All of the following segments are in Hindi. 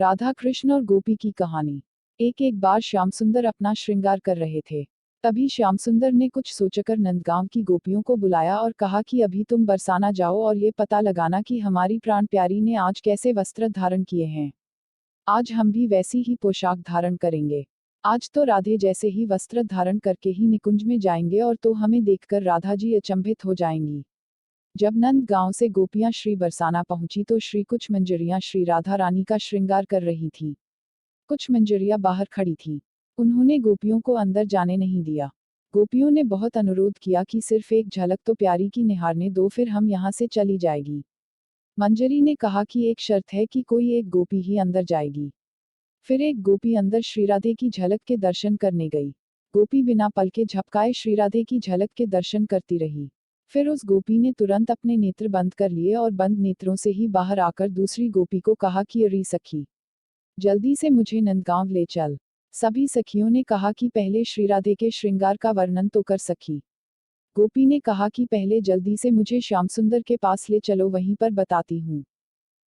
राधा कृष्ण और गोपी की कहानी। एक बार श्याम सुंदर अपना श्रृंगार कर रहे थे। तभी श्याम सुंदर ने कुछ सोचकर नंदगांव की गोपियों को बुलाया और कहा कि अभी तुम बरसाना जाओ और ये पता लगाना कि हमारी प्राण प्यारी ने आज कैसे वस्त्र धारण किए हैं। आज हम भी वैसी ही पोशाक धारण करेंगे। आज तो राधे जैसे ही वस्त्र धारण करके ही निकुंज में जाएंगे और तो हमें देखकर राधा जी अचंभित हो जाएंगी। जब नंद गांव से गोपियां श्री बरसाना पहुंची तो श्री कुछ मंजरियां श्री राधा रानी का श्रृंगार कर रही थी। कुछ मंजरियां बाहर खड़ी थी। उन्होंने गोपियों को अंदर जाने नहीं दिया। गोपियों ने बहुत अनुरोध किया कि सिर्फ एक झलक तो प्यारी की निहारने दो, फिर हम यहाँ से चली जाएगी। मंजरी ने कहा कि एक शर्त है कि कोई एक गोपी ही अंदर जाएगी। फिर एक गोपी अंदर श्री राधे की झलक के दर्शन करने गई। गोपी बिना पलके झपकाए श्री राधे की झलक के दर्शन करती रही। फिर उस गोपी ने तुरंत अपने नेत्र बंद कर लिए और बंद नेत्रों से ही बाहर आकर दूसरी गोपी को कहा कि अरे सखी, जल्दी से मुझे नंदगांव ले चल। सभी सखियों ने कहा कि पहले श्री राधे के श्रृंगार का वर्णन तो कर सखी। गोपी ने कहा कि पहले जल्दी से मुझे श्याम सुंदर के पास ले चलो, वहीं पर बताती हूँ।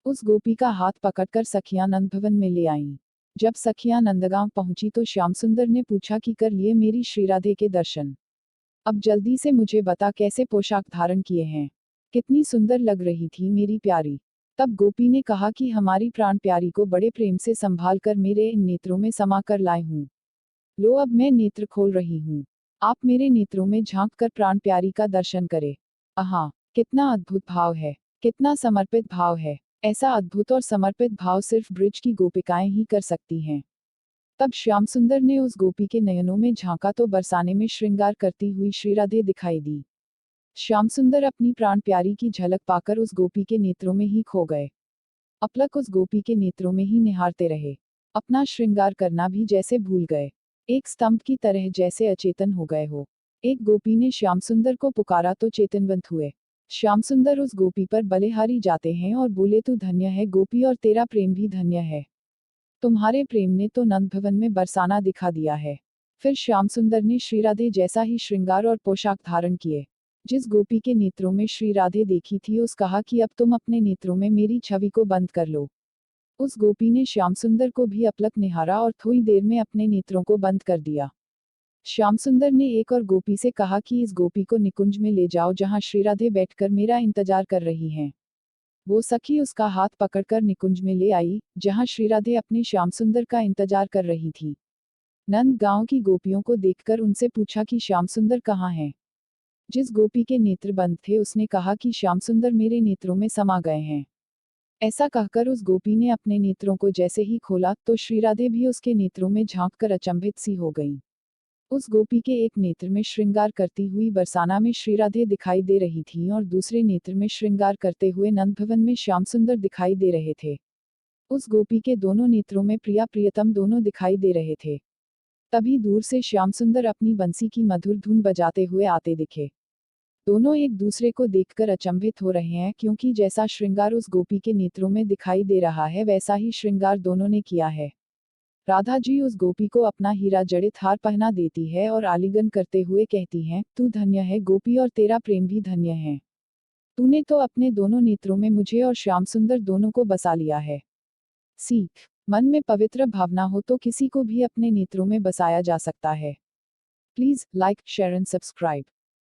उस गोपी का हाथ पकड़कर सखियां नंद भवन में ले आईं। जब सखियां नंदगांव पहुंची तो श्याम सुंदर ने पूछा कि कर लिए मेरी श्री राधे के दर्शन? अब जल्दी से मुझे बता कैसे पोशाक धारण किए हैं, कितनी सुंदर लग रही थी मेरी प्यारी। तब गोपी ने कहा कि हमारी प्राण प्यारी को बड़े प्रेम से संभाल कर मेरे इन नेत्रों में समा कर लाए हूँ। लो अब मैं नेत्र खोल रही हूँ, आप मेरे नेत्रों में झांक कर प्राण प्यारी का दर्शन करें। आहा, कितना अद्भुत भाव है, कितना समर्पित भाव है। ऐसा अद्भुत और समर्पित भाव सिर्फ ब्रिज की गोपिकाएं ही कर सकती हैं। तब श्याम सुंदर ने उस गोपी के नयनों में झांका तो बरसाने में श्रृंगार करती हुई श्री राधे दिखाई दी। श्याम सुंदर अपनी प्राण प्यारी की झलक पाकर उस गोपी के नेत्रों में ही खो गए। अपलक उस गोपी के नेत्रों में ही निहारते रहे। अपना श्रृंगार करना भी जैसे भूल गए, एक स्तंभ की तरह जैसे अचेतन हो गए हो। एक गोपी ने श्याम सुंदर को पुकारा तो चेतनवंत हुए। श्याम सुंदर उस गोपी पर बलिहारी जाते हैं और बोले, तू धन्य है गोपी और तेरा प्रेम भी धन्य है। तुम्हारे प्रेम ने तो नंद भवन में बरसाना दिखा दिया है। फिर श्याम सुंदर ने श्री राधे जैसा ही श्रृंगार और पोशाक धारण किए। जिस गोपी के नेत्रों में श्री राधे देखी थी उस कहा कि अब तुम अपने नेत्रों में मेरी छवि को बंद कर लो। उस गोपी ने श्याम सुंदर को भी अपलक निहारा और थोड़ी देर में अपने नेत्रों को बंद कर दिया। श्याम सुंदर ने एक और गोपी से कहा कि इस गोपी को निकुंज में ले जाओ जहां श्री राधे बैठकर मेरा इंतजार कर रही हैं। वो सखी उसका हाथ पकड़कर निकुंज में ले आई, जहां श्री राधे अपने श्याम सुंदर का इंतजार कर रही थी। नंद गांव की गोपियों को देखकर उनसे पूछा कि श्याम सुंदर कहाँ हैं? जिस गोपी के नेत्र बंद थे उसने कहा कि श्याम सुंदर मेरे नेत्रों में समा गए हैं। ऐसा कहकर उस गोपी ने अपने नेत्रों को जैसे ही खोला तो श्री राधे भी उसके नेत्रों में झांककर अचंभित सी हो गईं। उस गोपी के एक नेत्र में श्रृंगार करती हुई बरसाना में श्री राधे दिखाई दे रही थीं और दूसरे नेत्र में श्रृंगार करते हुए नंद भवन में श्याम सुंदर दिखाई दे रहे थे। उस गोपी के दोनों नेत्रों में प्रिया प्रियतम दोनों दिखाई दे रहे थे। तभी दूर से श्याम सुंदर अपनी बंसी की मधुर धुन बजाते हुए आते दिखे। दोनों एक दूसरे को देखकर अचंभित हो रहे हैं, क्योंकि जैसा श्रृंगार उस गोपी के नेत्रों में दिखाई दे रहा है वैसा ही श्रृंगार दोनों ने किया है। राधा जी उस गोपी को अपना हीरा जड़ित हार पहना देती है और आलिंगन करते हुए कहती हैं, तू धन्य है गोपी और तेरा प्रेम भी धन्य है। तूने तो अपने दोनों नेत्रों में मुझे और श्याम सुंदर दोनों को बसा लिया है। सीख, मन में पवित्र भावना हो तो किसी को भी अपने नेत्रों में बसाया जा सकता है। Please like, share and subscribe.